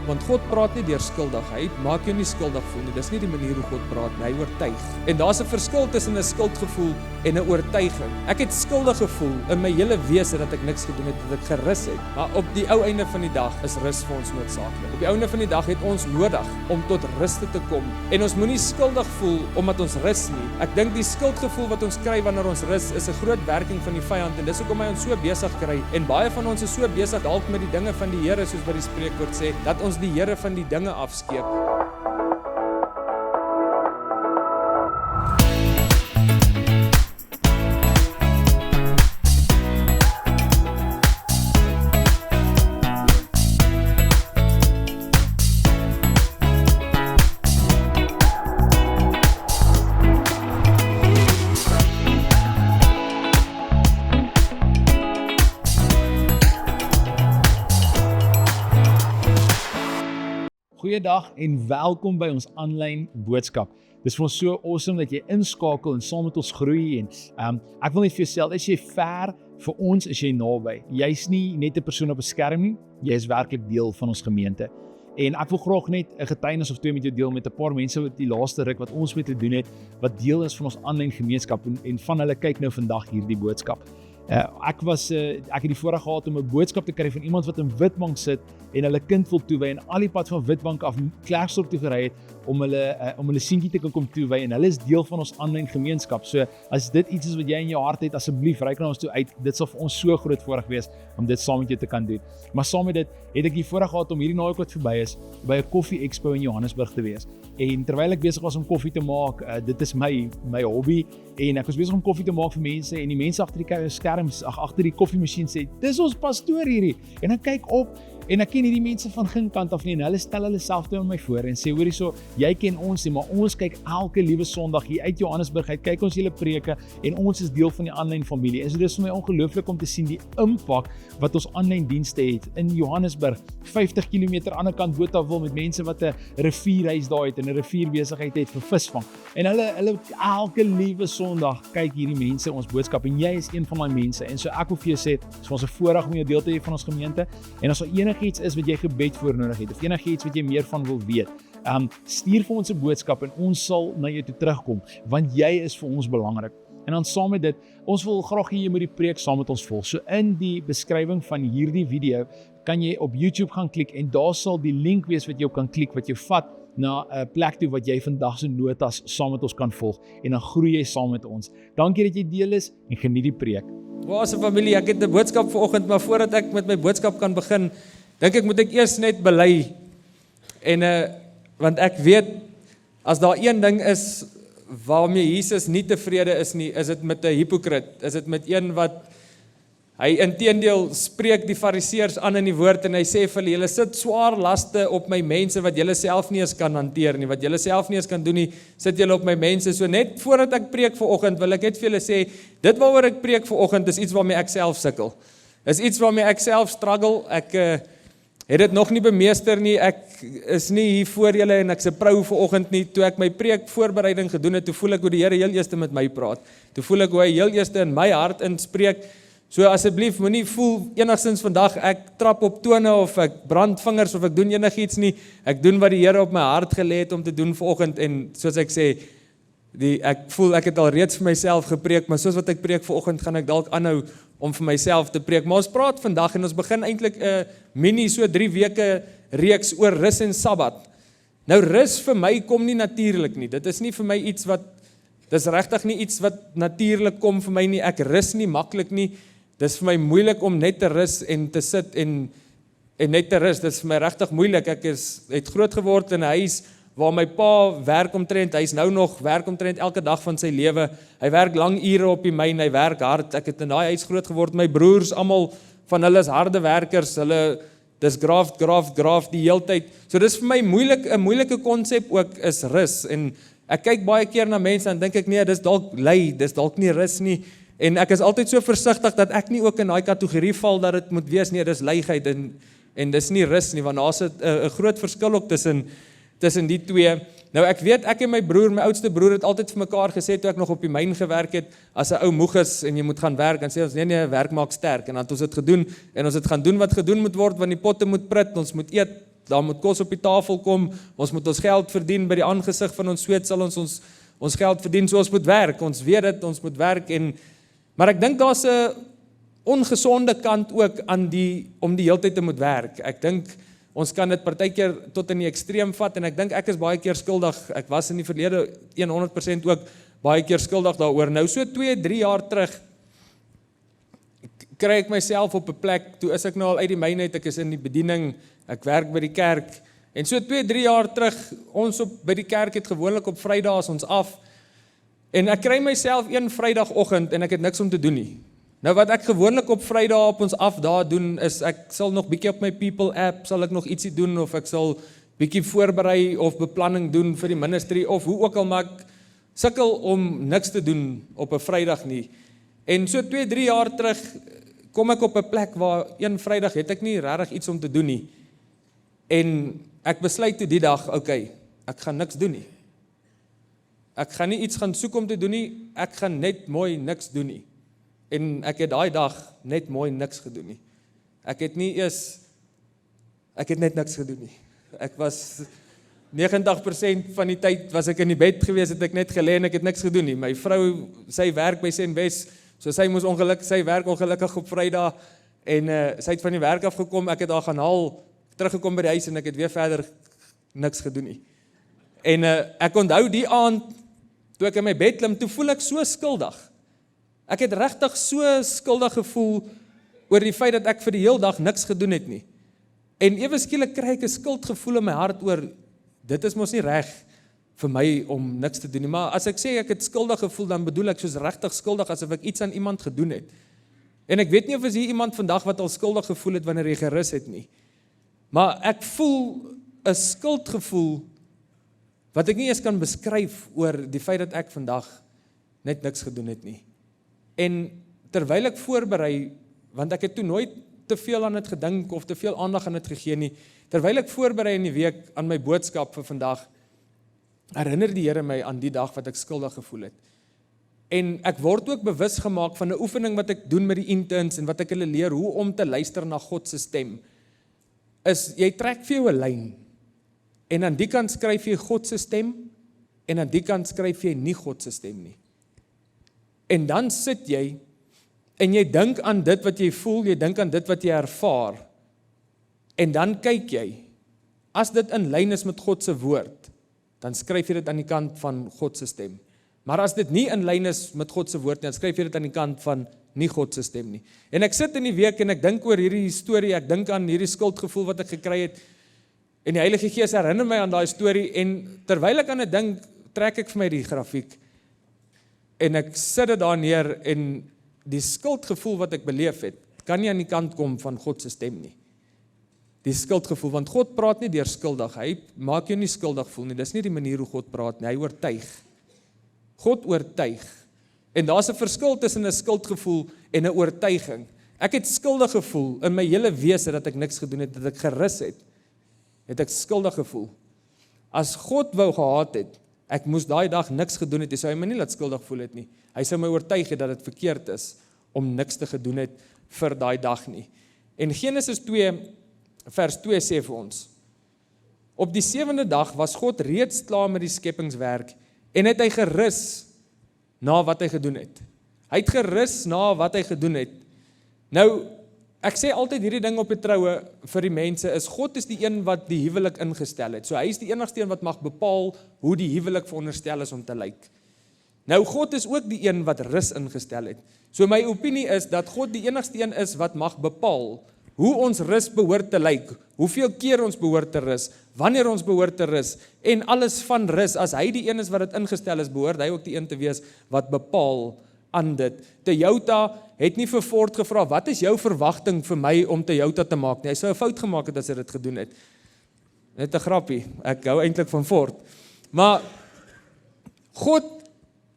Want God praat nie deur skuldigheid, maak jou nie skuldig voel nie. Dis nie die manier hoe God praat nie, hy oortuig. En daar's 'n verskil tussen 'n skuldgevoel en 'n oortuiging. Ek het skuldig gevoel in my hele wese dat ek niks gedoen het, dat ek gerus het. Maar op die ou einde van die dag is rus vir ons noodsaaklik. Op die einde van die dag het ons nodig om tot rus te kom. En ons moenie skuldig voel omdat ons rus nie. Ek dink die skuldgevoel wat ons kry wanneer ons rus is 'n groot werking van die vyand en dis hoekom hy ons so besig kry. En baie van ons is so besig dalk met die dinge van die Here soos wat die spreekwoord sê, dat ons die Here van die dinge afskeep. Goeiedag en welkom by ons aanlyn boodskap. Dis vir ons so awesome dat jy inskakel en saam met ons groei en ek wil net vir jou sê, as jy ver vir ons is jy naby. Jy's nie net 'n persoon op 'n skerm nie, jy is werklik deel van ons gemeente. En ek wil graag net 'n getuienis of twee met jou deel met 'n paar mense wat die laaste ruk wat ons met te doen het, wat deel is van ons aanlyn gemeenskap en van hulle kyk nou vandag hierdie boodskap. Ek het die voorreg gehad om 'n boodskap te kry van iemand wat in Witbank sit en hulle kind wil toewy en al die pad van Witbank af Klerksdorp toe gery het om hulle seentjie te kan kom toewy en hulle is deel van ons aanlyn gemeenskap. So as dit iets is wat jy in jou hart het, asseblief reik na ons toe uit. Dit sal vir ons so groot voorreg wees om dit saam met jou te kan doen. Maar saam met dit het ek die voorreg gehad om hierdie naweek wat verby is by 'n koffie expo in Johannesburg te wees. En terwyl ek besig was om koffie te maak, dit is my hobby en ek was besig om koffie te maak vir mense en die mense agter die skerms, agter die koffiemasjien sê, dis ons pastoor hierdie. En ek kyk op en ek ken hierdie mense van geen kant af nie en hulle stel hulle self toe aan my voor en sê, hoorie so, jy ken ons nie, maar ons kyk elke liewe Sondag hier uit Johannesburg uit, kyk ons julle preke en ons is deel van die aanlyn familie. En so dis vir my ongelooflik om te sien die impak wat ons aanlyn dienste het in Johannesburg, 50 km aan die kant Botawil met mense wat 'n rivierhuis daar het en 'n rivierbesigheid het vir visvang. En hulle elke liewe Sondag kyk hierdie mense ons boodskap en jy is een van daai mense. En so ek wil vir jou sê, dit is vir ons 'n voorreg om jou deel te hê van ons gemeente. En as enigiets is wat jy gebed voor nodig het of enigiets wat jy meer van wil weet, stuur vir ons 'n boodskap en ons sal na jou toe terugkom want jy is vir ons belangrik. En dan saam met dit, ons wil graag hê jy moet die preek saam met ons volg. So in die beskrywing van hierdie video kan jy op YouTube gaan klik en daar sal die link wees wat jy kan klik wat jou vat na 'n plek toe wat jy vandag se notas saam met ons kan volg en dan groei jy saam met ons. Dankie dat jy deel is en geniet die preek. Ons familie, ek het 'n boodskap vanoggend, maar voordat ek met my boodskap kan begin, dink ek moet ek eers net bely. En want ek weet as daar een ding is waarmee Jesus nie tevrede is nie, is dit met 'n hipokrit. Is dit met een wat hy inteendeel spreek die fariseërs aan in die woord en hy sê vir hulle, julle sit swaar laste op my mense wat julle self nie eens kan hanteer nie, wat julle self nie eens kan doen nie, sit julle op my mense. So net voordat ek preek vanoggend, wil ek net vir julle sê, dit waaroor ek preek vanoggend is iets waarmee ek self sukkel. Is iets waarmee ek self struggle. Ek het dit nog nie bemeester nie. Ek is nie hier voor julle en ek's 'n prou vanoggend nie. Toe ek my preek voorbereiding gedoen het, toe voel ek hoe die Here heel eers met my praat. Toe voel ek hoe hy heel eers in my hart inspreek. So asseblief moenie voel enigstens vandag ek trap op tone of ek brand vingers of ek doen enigiets nie. Ek doen wat die Here op my hart gelê het om te doen vanoggend en soos ek sê, ek voel ek het al reeds vir myself gepreek, maar soos wat ek preek vanoggend gaan ek dalk aanhou om vir myself te preek. Maar ons praat vandag en ons begin eintlik 'n mini so 3 weke reeks oor rus en Sabbat. Nou rus vir my kom nie natuurlik nie. Dit is nie vir my iets wat, dis regtig nie iets wat natuurlik kom vir my nie. Ek rus nie maklik nie. Dis vir my moeilik om net te rus en te sit en net te rus. Dis vir my regtig moeilik. Ek het groot geword in 'n huis waar my pa werk omtrent, hy's nou nog werk omtrent elke dag van sy lewe. Hy werk lang ure op die myn, hy werk hard. Ek het in daai huis groot geword. My broers, almal van hulle is harde werkers. Hulle dis graaf die heeltyd. So dis vir my 'n moeilike konsep ook is rus. En ek kyk baie keer na mense en dink ek nee, dis dalk lui, dis dalk nie rus nie. En ek is altyd so versigtig dat ek nie ook in daai kategorie val dat dit moet wees nee, dis luiheid en dis nie rus nie, want daar's 'n groot verskil ook tussen die twee. Nou ek weet, ek en my broer, my oudste broer het altyd vir mekaar gesê toe ek nog op die myn gewerk het, as 'n ou moeg is en jy moet gaan werk, dan sê ons nee, werk maak sterk. En dan het ons dit gedoen en ons het gaan doen wat gedoen moet word, want die potte moet prit, ons moet eet, daar moet kos op die tafel kom, ons moet ons geld verdien, by die aangesig van ons sweet sal ons geld verdien, so ons moet werk, ons weet dit, ons moet werk, maar ek dink daar's 'n ongesonde kant ook om die hele tyd te moet werk. Ek dink, ons kan dit partykeer tot in die ekstreem vat, en ek dink ek is baie keer skuldig, ek was in die verlede 100% ook baie keer skuldig daaroor. Nou so 2-3 jaar terug, kry ek myself op 'n plek, toe is ek nou al uit die myn uit, ek is in die bediening, ek werk by die kerk, en so 2-3 jaar terug, ons by die kerk het gewoonlik op Vrydag is ons af, en ek kry myself een Vrydagoggend, en ek het niks om te doen nie. Nou wat ek gewoonlik op Vrydag op ons af daar doen, is ek sal nog bietjie op my People app, sal ek nog ietsie doen, of ek sal bietjie voorberei, of beplanning doen vir die ministry, of hoe ook al, maar ek sukkel om niks te doen op 'n Vrydag nie. En so 2-3 jaar terug, kom ek op 'n plek waar een Vrydag het ek nie regtig iets om te doen nie. En ek besluit toe die dag, okay, ek gaan niks doen nie. Ek gaan nie iets gaan soek om te doen nie, ek gaan net mooi niks doen nie. En ek het daai dag net mooi niks gedoen nie. Ek het net niks gedoen nie. Ek was 90% van die tyd was ek in die bed gewees, het ek net gelê en ek het niks gedoen nie. My vrou, sy werk by Senwes, so sy werk ongelukkig op Vrydag, en sy het van die werk afgekom, ek het haar gaan haal, teruggekom by die huis, en ek het weer verder niks gedoen nie. En ek onthou die aand, toe ek in my bed klim, toe voel ek so skuldig. Ek het regtig so skuldig gevoel oor die feit dat ek vir die hele dag niks gedoen het nie. En ewe skielik kry ek 'n skuldgevoel in my hart oor, dit is mos nie reg vir my om niks te doen nie. Maar as ek sê ek het skuldig gevoel, dan bedoel ek soos regtig skuldig, asof ek iets aan iemand gedoen het. En ek weet nie of is hier iemand vandag wat al skuldig gevoel het wanneer jy gerus het nie. Maar ek voel 'n skuldgevoel wat ek nie eens kan beskryf oor die feit dat ek vandag net niks gedoen het nie. En terwyl ek voorberei, want ek het toe nooit te veel aan dit gedink of te veel aandag aan dit gegee nie, terwyl ek voorberei in die week aan my boodskap vir vandag, herinner die Here my aan die dag wat ek skuldig gevoel het. En ek word ook bewus gemaak van 'n oefening wat ek doen met die interns en wat ek hulle leer hoe om te luister na God se stem. Is jy trek vir jou 'n lyn en aan die kant skryf jy God se stem en aan die kant skryf jy nie God se stem nie. En dan sit jy en jy dink aan dit wat jy voel, jy dink aan dit wat jy ervaar. En dan kyk jy, as dit in lyn is met God se woord, dan skryf jy dit aan die kant van God se stem. Maar as dit nie in lyn is met God se woord nie, dan skryf jy dit aan die kant van nie God se stem nie. En ek sit in die week en ek dink oor hierdie storie, ek dink aan hierdie skuldgevoel wat ek gekry het, en die Heilige Gees herinner my aan daai storie, en terwyl ek aan dit dink, trek ek vir my die grafiek, en ek sit dit daar neer, en die skuldgevoel wat ek beleef het, kan nie aan die kant kom van God se stem nie. Die skuldgevoel, want God praat nie deur skuldig, hy maak jou nie skuldig voel nie, dis nie die manier hoe God praat nie, hy oortuig. God oortuig. En daar's 'n verskil tussen 'n skuldgevoel en 'n oortuiging. Ek het skuldig gevoel in my hele wese dat ek niks gedoen het, dat ek gerus het ek skuldig gevoel. As God wou gehad het, ek moes daai dag niks gedoen het, sou hy my nie laat skuldig voel het nie. Hy sou my oortuig het dat dit verkeerd is om niks te gedoen het vir daai dag nie. En Genesis 2 vers 2 sê vir ons: op die 7de dag was God reeds klaar met die skepingswerk en het hy gerus na wat hy gedoen het. Hy het gerus na wat hy gedoen het. Nou, ek sê altyd hierdie ding op die troue vir die mense is, God is die een wat die huwelik ingestel het. So hy is die enigste een wat mag bepaal hoe die huwelik veronderstel is om te lyk. Nou, God is ook die een wat rus ingestel het. So my opinie is dat God die enigste een is wat mag bepaal hoe ons rus behoort te lyk, hoeveel keer ons behoort te rus, wanneer ons behoort te rus, en alles van rus. As hy die een is wat dit ingestel is, behoort hy ook die een te wees wat bepaal aan dit. Toyota het nie vir Ford gevra, wat is jou verwagting vir my om Toyota te maak nie? Hy sou 'n fout gemaak het as hy dit gedoen het. Net 'n grappie, ek hou eintlik van Ford. Maar God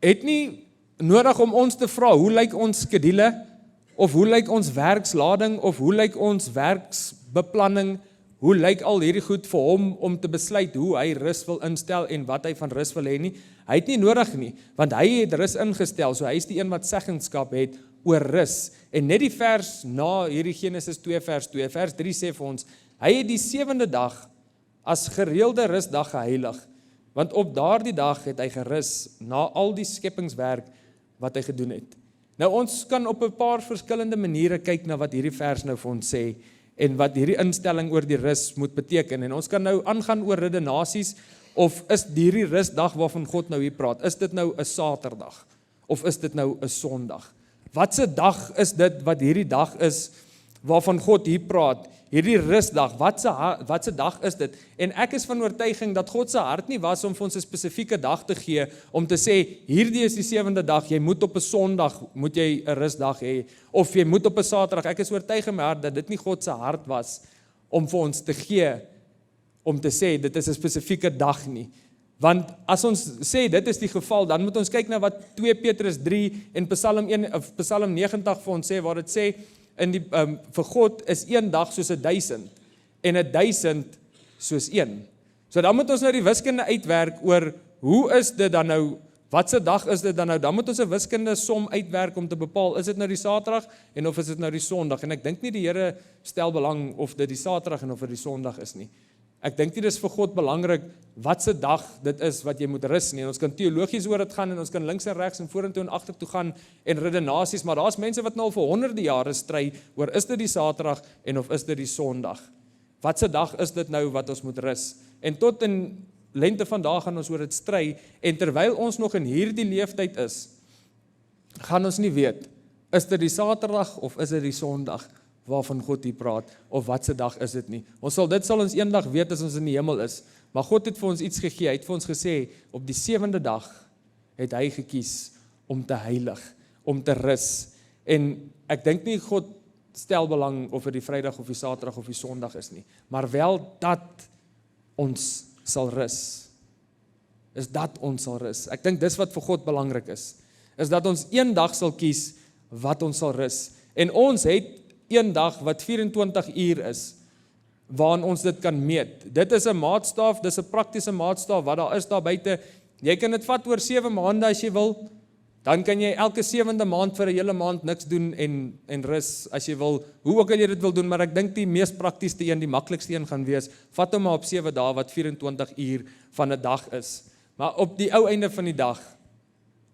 het nie nodig om ons te vra, hoe lyk ons skedule, of hoe lyk ons werkslading, of hoe lyk ons werksbeplanning, hoe lyk al hierdie goed vir hom om te besluit hoe hy rus wil instel en wat hy van rus wil hê nie. Hy het nie nodig nie, want hy het rus ingestel, so hy is die een wat seggenskap het oor rus. En net die vers na hierdie Genesis 2 vers 2, vers 3 sê vir ons, hy het die 7de dag as gereelde rusdag geheilig, want op daardie dag het hy gerus na al die skepingswerk wat hy gedoen het. Nou ons kan op 'n paar verskillende maniere kyk na wat hierdie vers nou vir ons sê, en wat hierdie instelling oor die rus moet beteken, en ons kan nou aangaan oor redenasies, of is hierdie rusdag waarvan God nou hier praat, is dit nou 'n Saterdag, of is dit nou 'n Sondag? Watse dag is dit wat hierdie dag is, waarvan God hier praat, hierdie rusdag, watse dag is dit? En ek is van oortuiging dat God se hart nie was om vir ons 'n spesifieke dag te gee, om te sê, hierdie is die 7de dag, jy moet op 'n Sondag, moet jy 'n rusdag hê, of jy moet op 'n Saterdag. Ek is oortuig in my hart dat dit nie God se hart was, om vir ons te gee, om te sê, dit is 'n spesifieke dag nie. Want as ons sê, dit is die geval, dan moet ons kyk na wat 2 Petrus 3 en Psalm 90 vir ons sê, waar dit sê, vir God is 1 dag soos 1000, en 1000 soos 1. So dan moet ons nou die wiskunde uitwerk oor, hoe is dit dan nou, watse dag is dit dan nou, dan moet ons 'n wiskunde som uitwerk om te bepaal, is dit nou die Saterdag, en of is dit nou die Sondag, en ek dink nie die Here stel belang of dit die Saterdag en of dit die Sondag is nie. Ek dink nie dis vir God belangrik, watse dag dit is wat jy moet rus nie, en ons kan teologies oor dit gaan, en ons kan links en regs en vorentoe en agtertoe gaan, en redenasies, maar daar's mense wat nou al vir honderde jare stry, oor is dit die Saterdag, en of is dit die Sondag? Watse dag is dit nou wat ons moet rus? En tot in lente vandag gaan ons oor dit stry, en terwyl ons nog in hierdie leeftyd is, gaan ons nie weet, is dit die Saterdag, of is dit die Sondag, waarvan God hier praat, of watse dag is dit nie. Dit sal ons eendag weet as ons in die hemel is, maar God het vir ons iets gegee, hy het vir ons gesê, op die 7de dag het hy gekies om te heilig, om te rus, en ek dink nie God stel belang of dit die Vrydag of die Saterdag of die Sondag is nie, maar wel dat ons sal rus, is dat ons sal rus. Ek dink dis wat vir God belangrik is dat ons een dag sal kies wat ons sal rus, en ons het een dag wat 24 uur is, waarin ons dit kan meet. Dit is 'n maatstaaf, dis 'n praktiese maatstaaf, wat daar is daar buite. Jy kan dit vat oor 7 maande as jy wil, dan kan jy elke 7de maand vir 'n hele maand niks doen en rus as jy wil, hoe ook al jy dit wil doen, maar ek dink die mees praktiese een, die maklikste een gaan wees, vat hom maar op 7 dae, wat 24 uur van 'n dag is. Maar op die ou einde van die dag,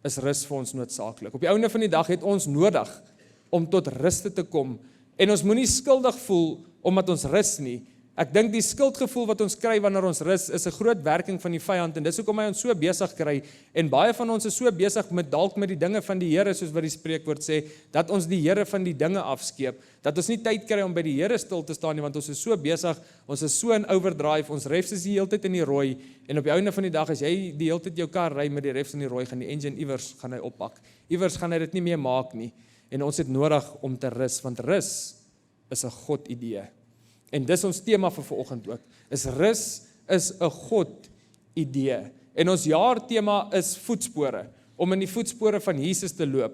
is rus vir ons noodsaaklik. Op die einde van die dag het ons nodig, om tot rus te kom, en ons moenie skuldig voel, omdat ons rus nie. Ek dink die skuldgevoel wat ons kry wanneer ons rus, is 'n groot werking van die vyand, en dis hoekom hy ons so besig kry, en baie van ons is so besig met dalk met die dinge van die Here, soos wat die spreekwoord sê, dat ons die Here van die dinge afskeep, dat ons nie tyd kry om by die Here stil te staan nie, want ons is so besig, ons is so in overdrive, ons refs is die hele tyd in die rooi, en op die einde van die dag, as jy die hele tyd jou kar ry met die refs in die rooi, gaan die engine iewers gaan hy oppak, iewers gaan hy dit nie meer maak nie, en ons het nodig om te rus, want rus is 'n God idee. En dis ons tema vir vanoggend ook, is rus is 'n God idee. En ons jaartema is voetspore, om in die voetspore van Jesus te loop.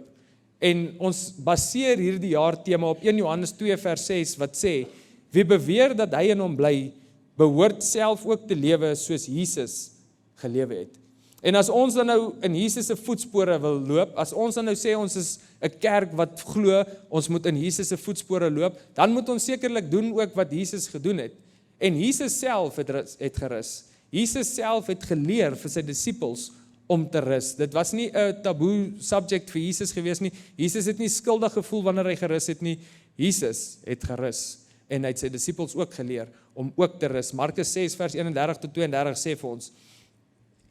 En ons baseer hierdie jaartema op 1 Johannes 2 vers 6, wat sê, wie beweer dat hy in hom bly, behoort self ook te lewe soos Jesus gelewe het. En as ons dan nou in Jesus se voetspore wil loop, as ons dan nou sê ons is 'n kerk wat glo, ons moet in Jesus se voetspore loop, dan moet ons sekerlik doen ook wat Jesus gedoen het. En Jesus self het gerus. Jesus self het geleer vir sy disippels om te rus. Dit was nie 'n taboe subject vir Jesus gewees nie. Jesus het nie skuldig gevoel wanneer hy gerus het nie. Jesus het gerus. En hy het sy disippels ook geleer om ook te rus. Markus 6 vers 31 tot 32 sê vir ons,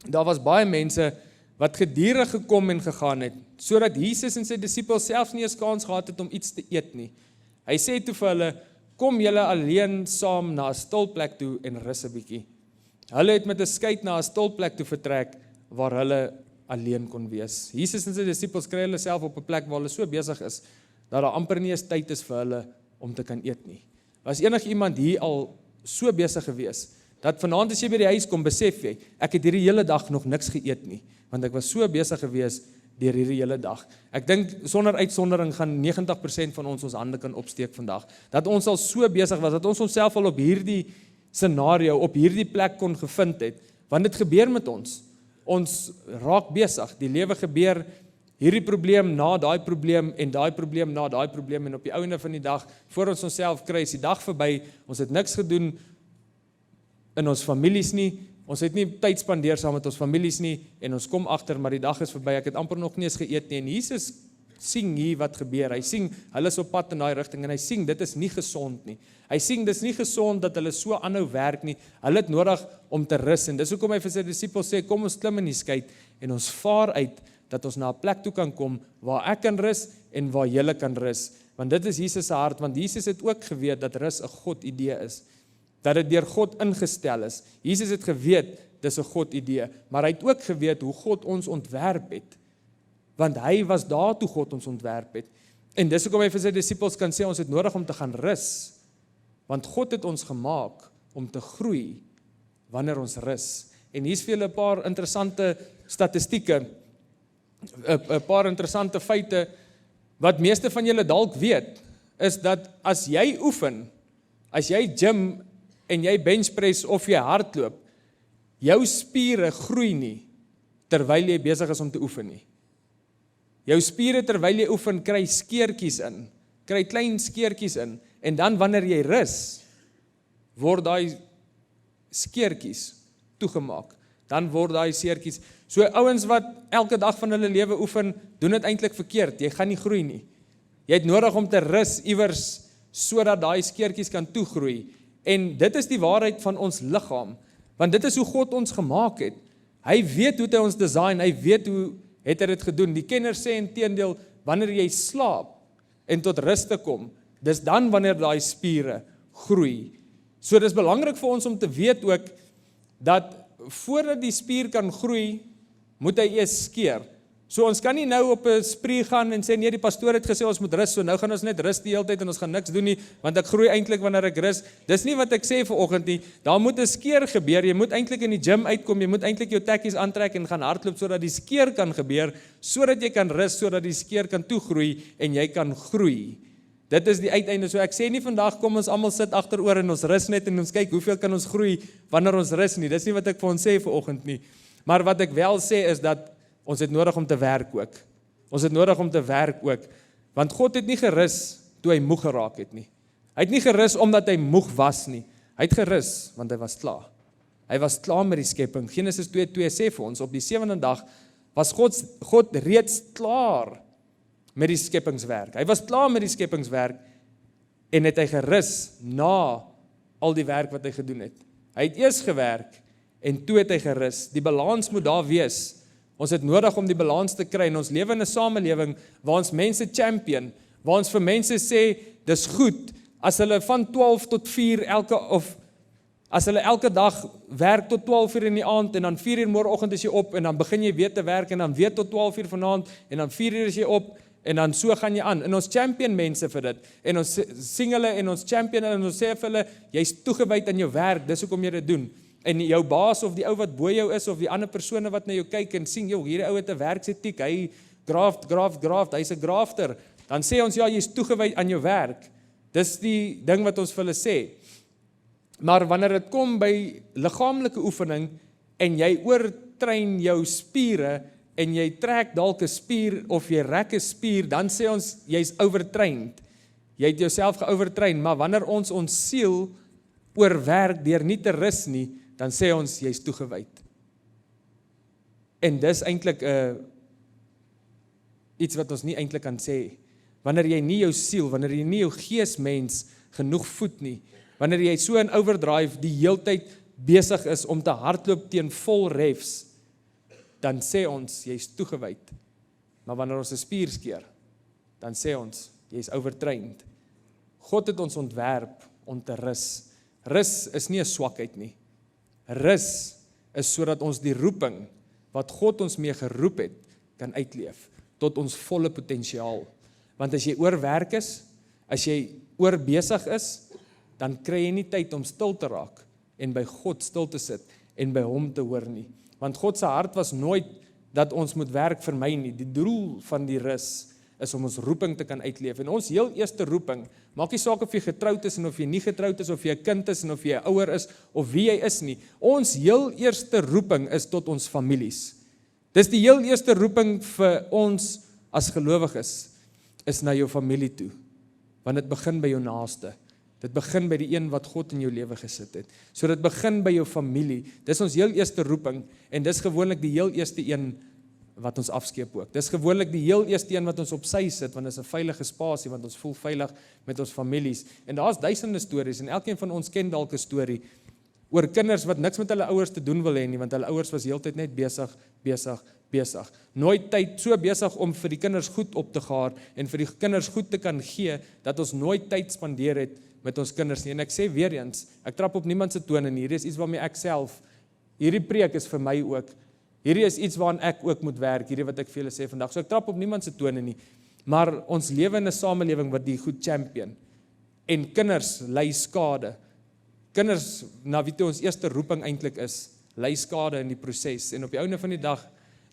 daar was baie mense wat gedurig gekom en gegaan het, sodat Jesus en sy disippels selfs nie 'n kans gehad het om iets te eet nie. Hy sê toe vir hulle, kom julle alleen saam na 'n stil plek toe en rus 'n bietjie. Hulle het met 'n skei na 'n stil plek toe vertrek, waar hulle alleen kon wees. Jesus en sy disippels kry hulle self op 'n plek waar hulle so besig is, dat daar amper nie eens tyd is vir hulle om te kan eet nie. Was enig iemand hier al so besig gewees, dat vanaand as jy by die huis kom, besef jy, ek het hierdie hele dag nog niks geëet nie, want ek was so besig gewees deur hierdie hele dag. Ek dink, sonder uitsondering gaan 90% van ons hande kan opsteek vandag, dat ons al so besig was, dat ons onsself al op hierdie scenario, op hierdie plek kon gevind het, want dit gebeur met ons raak besig, die lewe gebeur, hierdie probleem na daai probleem, en daai probleem na daai probleem, en op die einde van die dag, voor ons onsself kry, is die dag verby, ons het niks gedoen, in ons families nie, ons het nie tyd spandeer saam met ons families nie, en ons kom agter, maar die dag is verby, ek het amper nog nie eens geëet nie, en Jesus sien hier wat gebeur, hy sien, hulle is op pad in daai rigting, en hy sien, dit is nie gesond nie, hy sien, dit is nie gesond dat hulle so aanhou werk nie, hulle het nodig om te rus, en dis hoekom hy vir sy disippels sê, kom ons klim in die skei, en ons vaar uit, dat ons na 'n plek toe kan kom, waar ek kan rus, en waar julle kan rus, want dit is Jesus se hart, want Jesus het ook geweet, dat rus 'n God idee is, dat dit deur God ingestel is. Jesus het geweet, dis 'n God idee, maar hy het ook geweet hoe God ons ontwerp het, want hy was daar toe God ons ontwerp het. En dis hoekom hy vir sy disippels kan sê, ons het nodig om te gaan rus, want God het ons gemaak om te groei, wanneer ons rus. En hier's vir julle 'n paar interessante statistieke, 'n paar interessante feite, wat meeste van julle dalk weet, is dat as jy oefen, as jy gym, en jy benchpress of jy hardloop, jou spiere groei nie, terwyl jy besig is om te oefen nie. Jou spiere terwyl jy oefen, kry skeertjies in, kry klein skeertjies in, en dan wanneer jy rus, word daai skeertjies toegemaak, dan word daai seertjies, so ouens wat elke dag van hulle lewe oefen, doen dit eintlik verkeerd, jy gaan nie groei nie. Jy het nodig om te rus iewers, sodat daai skeertjies kan toegroei, en dit is die waarheid van ons liggaam, want dit is hoe God ons gemaak het. Hy weet hoe hy ons design, hy weet hoe het hy dit gedoen. Die kenners sê inteendeel, wanneer jy slaap en tot rus te kom, dis dan wanneer daai spiere groei. So dis belangrik vir ons om te weet ook, dat voordat die spier kan groei, moet hy eers skeer. So ons kan nie nou op 'n spree gaan en sê, nee, die pastoor het gesê ons moet rus, so nou gaan ons net rus die hele tyd en ons gaan niks doen nie, want ek groei eintlik wanneer ek rus. Dis nie wat ek sê vanoggend nie, daar moet 'n skeer gebeur, jy moet eintlik in die gym uitkom, jy moet eintlik jou tekkies aantrek en gaan hardloop, sodat die skeer kan gebeur, sodat jy kan rus, sodat die skeer kan toegroei en jy kan groei. Dit is die uiteinde, so ek sê nie vandag kom ons almal sit agteroor en ons rus net en ons kyk hoeveel kan ons groei wanneer ons rus nie, dis nie wat ek vir ons sê vanoggend nie, maar wat ek wel sê is dat ons het nodig om te werk ook. Ons het nodig om te werk ook, want God het nie gerus toe hy moeg geraak het nie. Hy het nie gerus omdat hy moeg was nie. Hy het gerus want hy was klaar. Hy was klaar met die skepping. Genesis 2:2 sê vir ons, op die 7de dag was God reeds klaar met die skeppingswerk. Hy was klaar met die skeppingswerk en het hy gerus na al die werk wat hy gedoen het. Hy het eers gewerk en toe het hy gerus. Die balans moet daar wees. Ons het nodig om die balans te kry, en ons lewe in 'n samelewing waar ons mense champion, waar ons vir mense sê, dis goed, as hulle van 12 tot 4 as hulle elke dag werk tot 12 uur in die aand, en dan 4 uur môreoggend is jy op, en dan begin jy weer te werk, en dan weer tot 12 uur vanaand, en dan 4 uur is jy op, en dan so gaan jy aan, en ons champion mense vir dit, en ons sing hulle, en ons champion, en ons sê vir hulle, jy's toegewyd aan jou werk, dis hoekom jy dit doen. En jou baas of die ou wat bo jou is, of die ander persone wat na jou kyk en sien, hierdie ou het 'n werksetiek, hy graft, hy's 'n grafter, dan sê ons, ja, jy's toegewyd aan jou werk. Dis die ding wat ons vir hulle sê. Maar wanneer dit kom by liggaamlike oefening, en jy oortrain jou spiere, en jy trek dalk 'n spier, of jy rek 'n spier, dan sê ons, jy's overtrained. Jy het jouself geovertrain, maar wanneer ons siel oorwerk deur nie te rus nie, dan sê ons, jy's toegewyd. En dis eintlik iets wat ons nie eintlik kan sê. Wanneer jy nie jou siel, wanneer jy nie jou geesmens genoeg voed nie, wanneer jy so in overdrive die heeltyd besig is om te hardloop teen vol refs, dan sê ons, jy's toegewyd. Maar wanneer ons 'n spier skeer, dan sê ons, jy's overtrained. God het ons ontwerp om te rus. Rus is nie 'n swakheid nie. Rus is sodat ons die roeping wat God ons mee geroep het, kan uitleef tot ons volle potensiaal. Want as jy oorwerk is, as jy oorbesig is, dan kry jy nie tyd om stil te raak en by God stil te sit en by hom te hoor nie. Want God se hart was nooit dat ons moet werk vir my nie. Die doel van die rus is om ons roeping te kan uitleef. En ons heel eerste roeping, maak nie saak of jy getroud is en of jy nie getroud is, of jy 'n kind is en of jy 'n ouer is, of wie jy is nie. Ons heel eerste roeping is tot ons families. Dis die heel eerste roeping vir ons as gelowiges, is na jou familie toe. Want dit begin by jou naaste. Dit begin by die een wat God in jou lewe gesit het. So dit begin by jou familie. Dis ons heel eerste roeping, en dis gewoonlik die heel eerste een wat ons afskeep ook. Dis gewoonlik die heel eerste een wat ons op sy sit, want dit is 'n veilige spasie, want ons voel veilig met ons families. En daar's duisende stories, en elkeen van ons ken dalk 'n storie oor kinders wat niks met hulle ouers te doen wil hê nie, want hulle ouers was heeltyd net besig. Nooit tyd, so besig om vir die kinders goed op te gaar, en vir die kinders goed te kan gee, dat ons nooit tyd spandeer het met ons kinders nie. En ek sê weer eens, ek trap op niemand se toon, en hierdie is iets waarmee ek self, hierdie preek is vir my ook, hierdie is iets waaraan ek ook moet werk, hierdie wat ek vir julle sê vandag. So ek trap op niemand se tone nie, maar ons lewe in 'n samelewing wat die goed champion, en kinders ly skade. Kinders, na wie toe ons eerste roeping eintlik is, ly skade in die proses, en op die einde van die dag,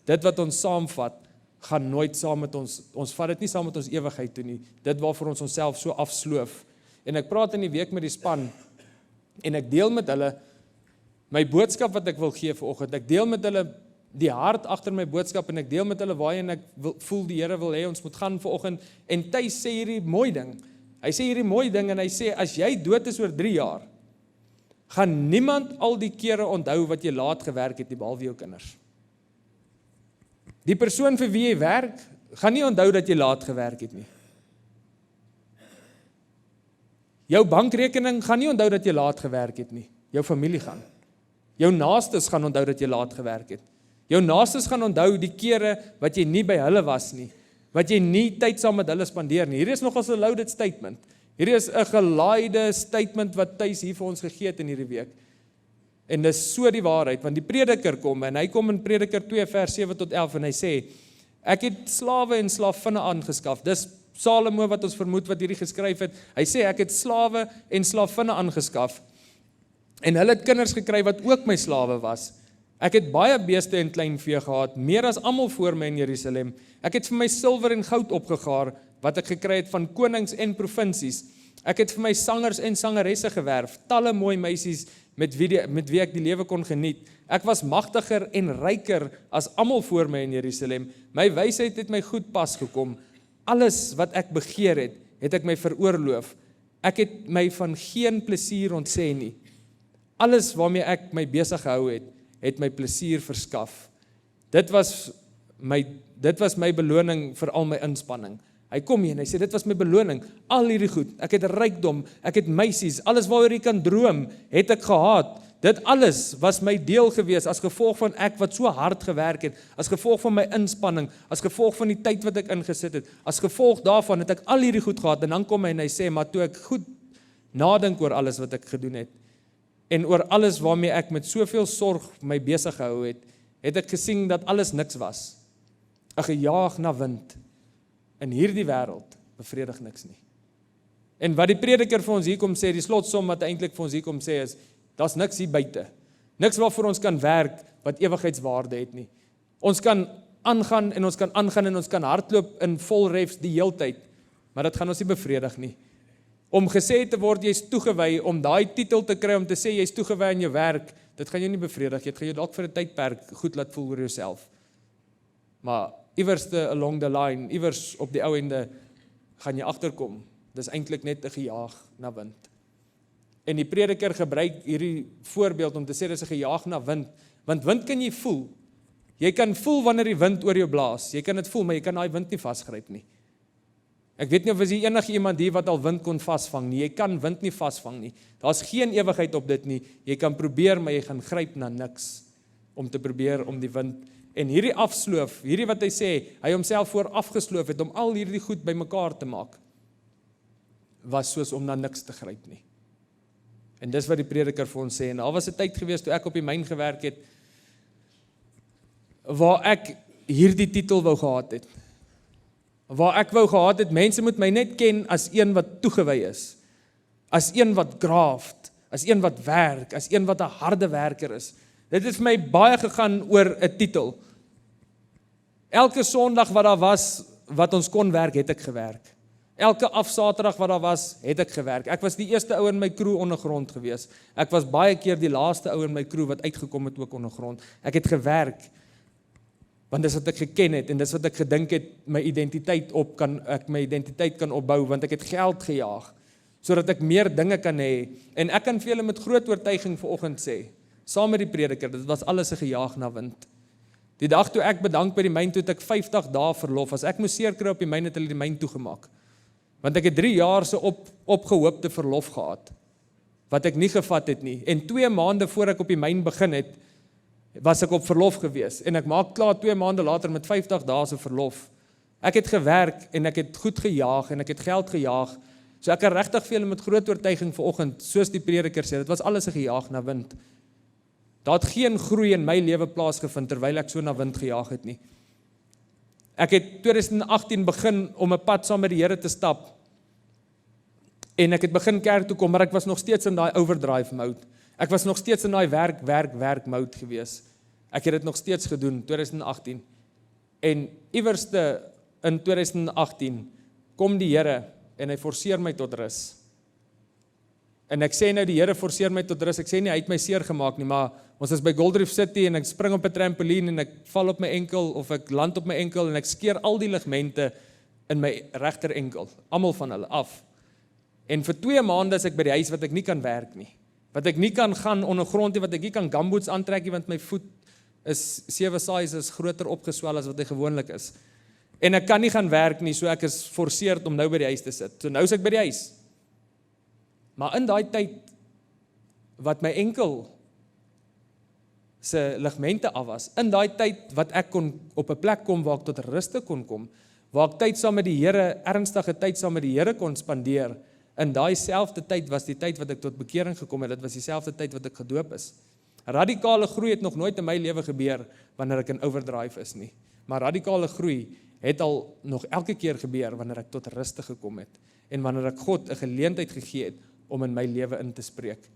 dit wat ons saamvat, gaan nooit saam met ons vat dit nie saam met ons ewigheid toe nie, dit waarvoor ons onsself so afsloof. En ek praat in die week met die span, en ek deel met hulle my boodskap wat ek wil gee vanoggend. Ek deel met hulle die hart agter my boodskap, en ek deel met hulle waarheen ek voel die Here wil hê ons moet gaan vanoggend. En Thys sê hierdie mooi ding. Hy sê hierdie mooi ding, en hy sê as jy dood is oor 3 jaar, gaan niemand al die kere onthou wat jy laat gewerk het nie, behalwe jou kinders. Die persoon vir wie jy werk, gaan nie onthou dat jy laat gewerk het nie. Jou bankrekening gaan nie onthou dat jy laat gewerk het nie. Jou familie gaan. Jou naastes gaan onthou dat jy laat gewerk het. Jou naastes gaan onthou die kere wat jy nie by hulle was nie, wat jy nie tyd saam met hulle spandeer nie. Hierdie is nogals 'n loaded statement. Hierdie is 'n gelaaide statement wat Thys hier vir ons gegee het in hierdie week. En dis so die waarheid, want die prediker kom, en hy kom in Prediker 2 vers 7 tot 11, en hy sê, ek het slawe en slavinne aangeskaf. Dis Salomo wat ons vermoed wat hierdie geskryf het. Hy sê, ek het slawe en slavinne aangeskaf, en hulle het kinders gekry wat ook my slawe was. Ek het baie beeste en kleinvee gehad, meer as almal voor my in Jerusalem. Ek het vir my silwer en goud opgegaar, wat ek gekry het van konings en provinsies. Ek het vir my sangers en sangeresse gewerf, talle mooi meisies met wie ek die lewe kon geniet. Ek was magtiger en ryker as almal voor my in Jerusalem. My wysheid het my goed pas gekom. Alles wat ek begeer het ek my veroorloof. Ek het my van geen plesier ontsê nie. Alles waarmee ek my besig gehou het my plesier verskaf. Dit was my beloning vir al my inspanning. Hy kom hier en hy sê, dit was my beloning, al hierdie goed, ek het rykdom, ek het meisies, alles waaroor jy kan droom, het ek gehad. Dit alles was my deel gewees, as gevolg van ek wat so hard gewerk het, as gevolg van my inspanning, as gevolg van die tyd wat ek ingesit het, as gevolg daarvan het ek al hierdie goed gehad, en dan kom hy en hy sê, maar toe ek goed nadink oor alles wat ek gedoen het, en oor alles waarmee ek met soveel sorg my besig gehou het ek gesien dat alles niks was. 'n gejaag na wind. In hierdie wêreld bevredig niks nie. En wat die prediker vir ons hier kom sê, die slotsom wat eintlik vir ons hier kom sê is, daar's niks hier buite. Niks waarvoor ons kan werk wat ewigheidswaarde het nie. Ons kan aangaan en ons kan aangaan en ons kan hardloop in vol refs die heeltyd, maar dit gaan ons nie bevredig nie. Om gesê te word jy's toegewy, om daai titel te kry om te sê jy's toegewy aan jou werk, dit gaan jou nie bevredig. Dit gaan jou dalk vir 'n tydperk goed laat voel oor jouself. Maar iewers along the line, iewers op die ou ende gaan jy agterkom. Dis eintlik net 'n gejaag na wind. En die prediker gebruik hierdie voorbeeld om te sê dis 'n gejaag na wind, want wind kan jy voel. Jy kan voel wanneer die wind oor jou blaas. Jy kan dit voel, maar jy kan daai wind nie vasgryp nie. Ek weet nie of is enige iemand hier wat al wind kon vasvang nie. Jy kan wind nie vasvang nie. Daar's geen ewigheid op dit nie. Jy kan probeer, maar jy gaan gryp na niks om te probeer om die wind. En hierdie afsloof, hierdie wat hy sê, hy homself voor afgesloof het om al hierdie goed bymekaar te maak, was soos om na niks te gryp nie. En dis wat die prediker vir ons sê. En daar was 'n tyd gewees toe ek op die myn gewerk het, waar ek hierdie titel wou gehad het. Waar ek wou gehad het, mense moet my net ken as een wat toegewy is, as een wat graft, as een wat werk, as een wat 'n harde werker is. Dit het vir my baie gegaan oor 'n titel. Elke Sondag wat daar was, wat ons kon werk, het ek gewerk. Elke afsaterdag wat daar was, het ek gewerk. Ek was die eerste ou in my crew ondergrond gewees. Ek was baie keer die laaste ou in my crew wat uitgekom het ook ondergrond. Ek het gewerk, want dis wat ek geken het, en dis wat ek gedink het, my identiteit kan opbou, want ek het geld gejaag. sodat ek meer dinge kan hê. En ek kan vir julle met groot oortuiging vanoggend sê, saam met die prediker, dit was alles 'n gejaag na wind. Die dag toe ek bedank by die myn, toe het ek 50 dae verlof. As ek moes seer kry op die myn, het hulle die myn toegemaak. Want ek het 3 jaar se opgehoopte verlof gehad, wat ek nie gevat het nie. En 2 maande voor ek op die myn begin het, was ek op verlof gewees. En ek maak klaar 2 maande later met 50 dae se verlof. Ek het gewerk en ek het goed gejaag en ek het geld gejaag. So ek kan regtig vir julle met groot oortuiging vanoggend, soos die prediker sê, dit was alles 'n gejaag na wind. Daar het geen groei in my lewe plaasgevind terwyl ek so na wind gejaag het nie. Ek het 2018 begin om 'n pad saam met die Here te stap. En ek het begin kerk toe kom, maar ek was nog steeds in daai overdrive mode. Ek was nog steeds in daai werk mode gewees. Ek het dit nog steeds gedoen 2018. En iewerste in 2018 kom die Here en hy forceer my tot rus. En ek sê nou die Here forceer my tot rus. Ek sê nie hy het my seer gemaak nie, maar ons is by Gold Reef City en ek spring op 'n trampolien en ek val op my enkel of ek land op my enkel en ek skeer al die ligamente in my regter enkel, almal van hulle af. En vir 2 maande is ek by die huis wat ek nie kan werk nie. Wat ek nie kan gaan ondergrond nie, wat ek nie kan gumboots aantrek nie, want my voet is 7 sizes groter opgeswel as wat hy gewoonlik is. En ek kan nie gaan werk nie, so ek is forceerd om nou by die huis te sit. So nou is ek by die huis. Maar in daai tyd wat my enkel se ligamente af was, in daai tyd wat ek kon op 'n plek kom waar ek tot ruste kon kom, waar ek tyd saam met die Here, ernstige tyd saam met die Here kon spandeer, in daai selfde tyd was die tyd wat ek tot bekering gekom het, dit was dieselfde tyd wat ek gedoop is. Radikale groei het nog nooit in my lewe gebeur wanneer ek in overdrive is nie, maar radikale groei het al nog elke keer gebeur wanneer ek tot ruste gekom het, en wanneer ek God 'n geleentheid gegee het om in my lewe in te spreek.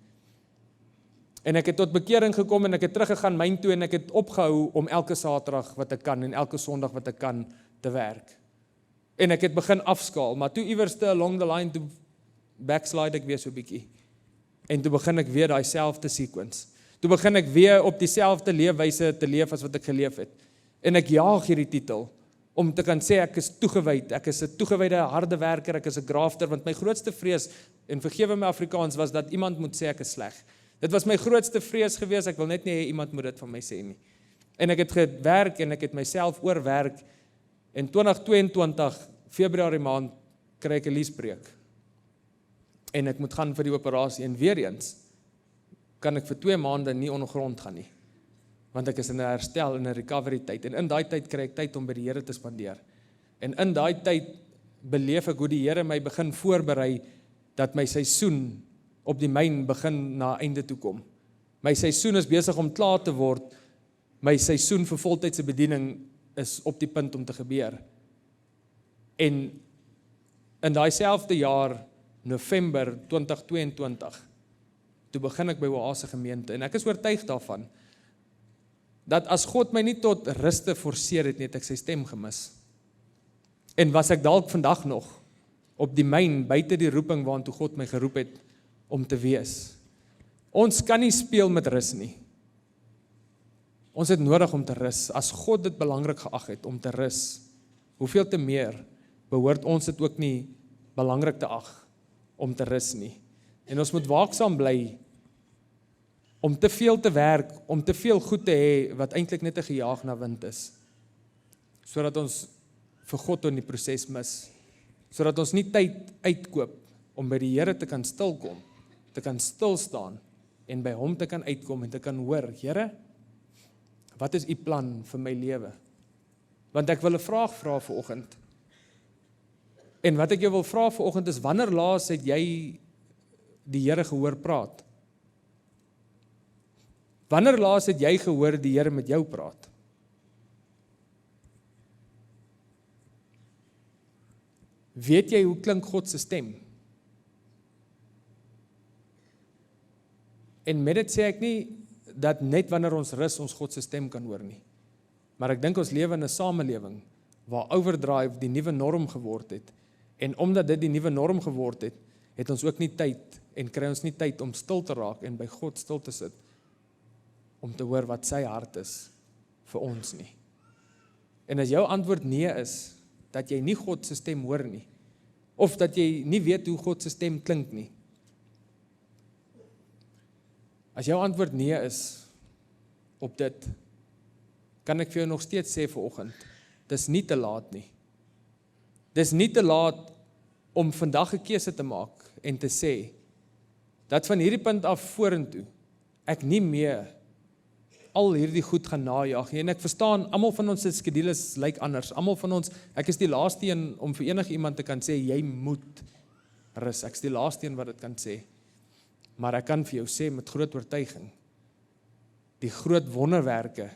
En ek het tot bekering gekom en ek het teruggegaan myn toe en ek het opgehou om elke Saterdag wat ek kan en elke Sondag wat ek kan te werk. En ek het begin afskaal, maar toe iewerste along the line toe backslide ek weer so bietjie. En toe begin ek weer daai selfde sequence. Toe begin ek weer op dieselfde leefwyse te leef as wat ek geleef het. En ek jaag hierdie titel om te kan sê ek is toegewyd, ek is 'n toegewyde harde werker, ek is 'n grafter, want my grootste vrees, en vergewe my Afrikaans, was dat iemand moet sê ek is sleg. Dit was my grootste vrees gewees, ek wil net nie hê iemand moet dit van my sê nie. En ek het gewerk en ek het myself oorwerk, en 2022, Februarie maand, kry ek 'n liesbreek. En ek moet gaan vir die operasie, en weer eens, kan ek vir 2 maande nie ondergrond gaan nie. Want ek is in 'n herstel, in 'n recovery tyd, en in daai tyd kry ek tyd om by die Here te spandeer. En in daai tyd beleef ek hoe die Here my begin voorberei, dat my seisoen op die myn begin na einde toe kom. My seisoen is besig om klaar te word, my seisoen vir voltydse bediening is op die punt om te gebeur. En in daai selfde jaar, November 2022, toe begin ek by Oase gemeente, en ek is oortuig daarvan, dat as God my nie tot ruste forceer het nie, het ek sy stem gemis. En was ek dalk vandag nog op die myn, buite die roeping waartoe God my geroep het om te wees. Ons kan nie speel met rus nie. Ons het nodig om te rus. As God dit belangrik geag het om te rus, hoeveel te meer behoort ons dit ook nie belangrik te ag om te rus nie. En ons moet waaksaam bly om te veel te werk, om te veel goed te hê, wat eintlik net 'n gejaag na wind is. Sodat ons vir God in die proses mis. Sodat ons nie tyd uitkoop om by die Here te kan stilkom, te kan stil staan en by hom te kan uitkom en te kan hoor, Here, wat is u plan vir my lewe? Want ek wil 'n vraag vra vanoggend. En wat ek jou wil vra vanoggend is, wanneer laas het jy die Here gehoor praat? Wanneer laas het jy gehoor die Here met jou praat? Weet jy hoe klink God se stem? En met dit sê ek nie dat net wanneer ons rus ons God se stem kan hoor nie. Maar ek dink ons lewe in 'n samelewing waar overdrive die nuwe norm geword het. En omdat dit die nuwe norm geword het, het ons ook nie tyd en kry ons nie tyd om stil te raak en by God stil te sit om te hoor wat sy hart is vir ons nie. En as jou antwoord nee is, dat jy nie God se stem hoor nie, of dat jy nie weet hoe God se stem klink nie? As jou antwoord nee is op dit, kan ek vir jou nog steeds sê vanoggend, dis nie te laat nie. Dis nie te laat om vandag 'n keuse te maak en te sê, dat van hierdie punt af vorentoe, ek nie meer al hierdie goed gaan najag nie. En ek verstaan, almal van ons se skedules lyk anders. Almal van ons, ek is die laaste een om vir enige iemand te kan sê, jy moet rus. Ek is die laaste een wat dit kan sê. Maar ek kan vir jou sê met groot oortuiging, die groot wonderwerke,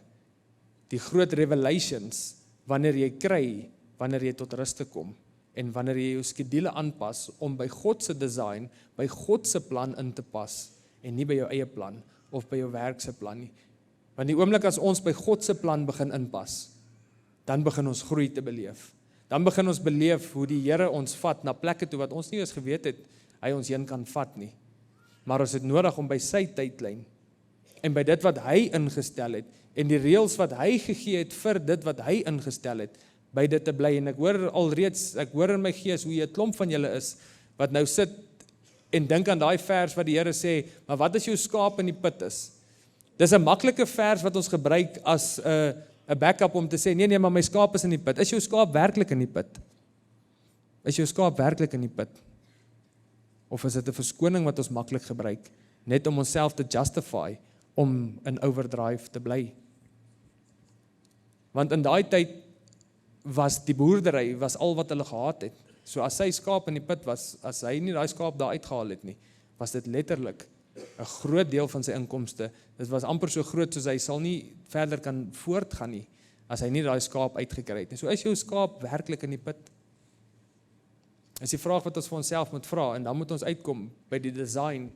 die groot revelations, wanneer jy kry, wanneer jy tot rus te kom, en wanneer jy jou skedule aanpas, om by God se design, by God se plan in te pas, en nie by jou eie plan, of by jou werk se plan nie. Want die oomblik as ons by God se plan begin inpas, dan begin ons groei te beleef. Dan begin ons beleef hoe die Here ons vat na plekke toe wat ons nie eens geweet het, hy ons heen kan vat nie. Maar ons het nodig om by sy tydlyn, en by dit wat hy ingestel het, en die reëls wat hy gegee het vir dit wat hy ingestel het, by dit te bly. En ek hoor in my gees hoe 'n klomp van julle is, wat nou sit, en dink aan daai vers wat die Here sê, maar wat as jou skaap in die put is? Dis 'n maklike vers wat ons gebruik as 'n backup om te sê, nee, maar my skaap is in die put. Is jou skaap werklik in die put? Is jou skaap werklik in die put? Of is dit 'n verskoning wat ons maklik gebruik, net om onsself te justify, om in overdrive te bly? Want in daai tyd was die boerdery was al wat hulle gehad het. So as sy skaap in die put was, as hy nie daai skaap daar uitgehaal het nie, was dit letterlik 'n groot deel van sy inkomste. Dit was amper so groot soos hy sal nie verder kan voortgaan nie, as hy nie daai skaap uitgekry het nie. So is jou skaap werklik in die put? Is die vraag wat ons vir onsself moet vra, en dan moet ons uitkom by die design,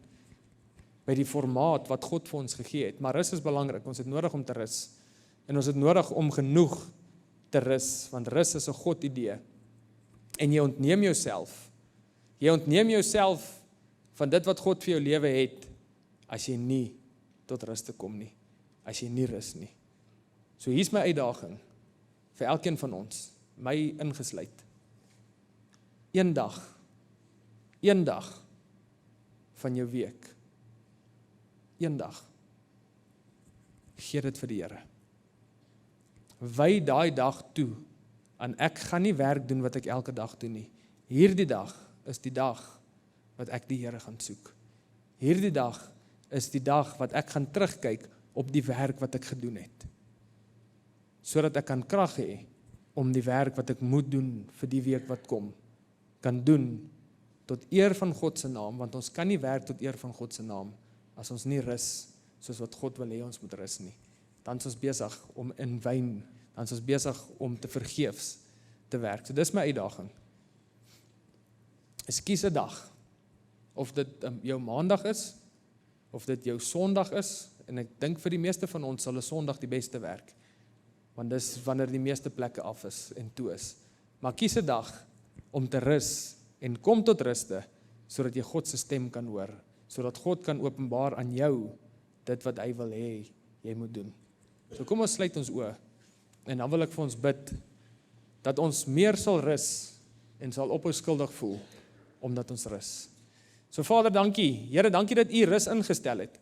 by die formaat wat God vir ons gegee het. Maar rus is belangrik, ons het nodig om te rus. En ons het nodig om genoeg te rus, want rus is 'n God idee. En jy ontneem jouself. Jy ontneem jouself van dit wat God vir jou lewe het, as jy nie tot rus te kom nie, as jy nie rus nie. So hier's my uitdaging, vir elkeen van ons, my ingesluit. Een dag van jou week, een dag, gee dit vir die Here. Wy daai dag toe, en ek gaan nie werk doen wat ek elke dag doen nie. Hierdie dag is die dag wat ek die Here gaan soek. Hierdie dag is die dag wat ek gaan terugkyk op die werk wat ek gedoen het. Sodat ek kan krag hê om die werk wat ek moet doen vir die week wat kom, kan doen tot eer van God se naam, want ons kan nie werk tot eer van God se naam, as ons nie rus, soos wat God wil hê ons moet rus nie. Dan is ons besig om in wyn, dan is ons besig om te vergeefs te werk. So dis my uitdaging. Kies 'n dag, of dit jou maandag is, of dit jou sondag is, en ek dink vir die meeste van ons sal 'n sondag die beste werk, want dis wanneer die meeste plekke af is en toe is. Maar kies 'n dag om te rus, en kom tot ruste, sodat jy God se stem kan hoor, sodat God kan openbaar aan jou, dit wat hy wil hê, jy moet doen. So kom ons sluit ons oë, en dan wil ek vir ons bid, dat ons meer sal rus, en sal ophou skuldig voel, omdat ons rus. So Vader, dankie. Here, dankie dat U rus ingestel het.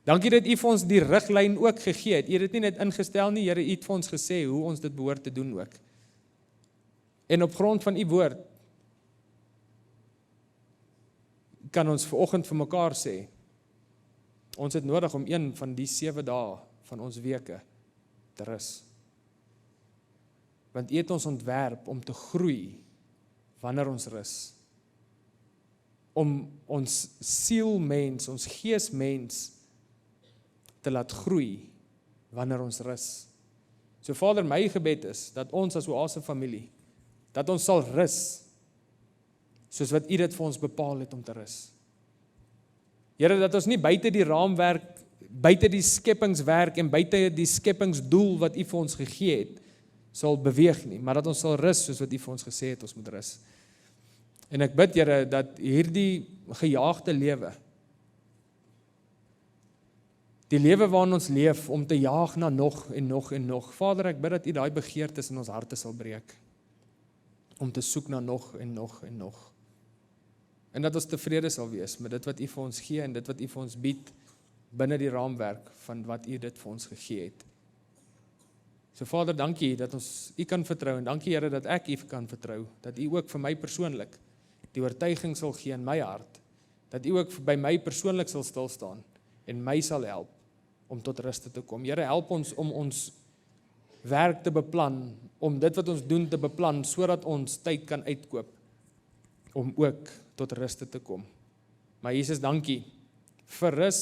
Dankie dat U vir ons die riglyn ook gegee het. U het dit nie net ingestel nie, Here, U het vir ons gesê hoe ons dit behoort te doen ook. En op grond van U woord, kan ons vanoggend vir mekaar sê, ons het nodig om een van die 7 dae van ons weke te rus. Want U het ons ontwerp om te groei wanneer ons rus. Om ons sielmens, ons geesmens te laat groei wanneer ons rus. So Vader, my gebed is dat ons as Oase familie, dat ons sal rus soos wat U dit vir ons bepaal het om te rus. Here, dat ons nie buite die raamwerk, buite die skepingswerk en buite die skepingsdoel wat U vir ons gegee het, sal beweeg nie, maar dat ons sal rus soos wat U vir ons gesê het ons moet rus. En ek bid, Here, dat hierdie gejaagde lewe, die lewe waarin ons leef, om te jaag na nog en nog en nog, Vader, ek bid dat U daai begeertes in ons harte sal breek. om te soek na nog en nog en nog. En dat ons tevrede sal wees met dit wat U vir ons gee en dit wat U vir ons bied binne die raamwerk van wat U dit vir ons gegee het. So Vader, dankie dat ons U kan vertrou en dankie Here dat ek U kan vertrou, dat U ook vir my persoonlik die oortuiging sal gee in my hart, dat U ook by my persoonlik sal stil staan en my sal help om tot rus te kom. Here, help ons om ons werk te beplan, om dit wat ons doen te beplan, sodat ons tyd kan uitkoop, om ook tot rus te kom. Maar Jesus, dankie vir rus,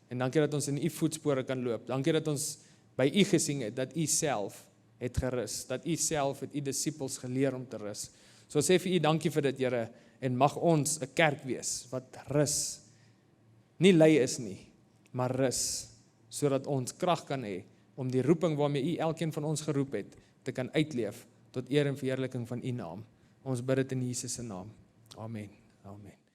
en dankie dat ons in U voetspore kan loop. Dankie dat ons by U gesien het, dat U self het gerus, dat U self het U disippels geleer om te rus. So sê vir U dankie vir dit, Here, en mag ons 'n kerk wees, wat rus, nie lui is nie, maar rus, sodat ons krag kan hê, om die roeping waarmee U elkeen van ons geroep het, te kan uitleef, tot eer en verheerliking van U naam. Ons bid dit in Jesus se naam. Amen. Amen.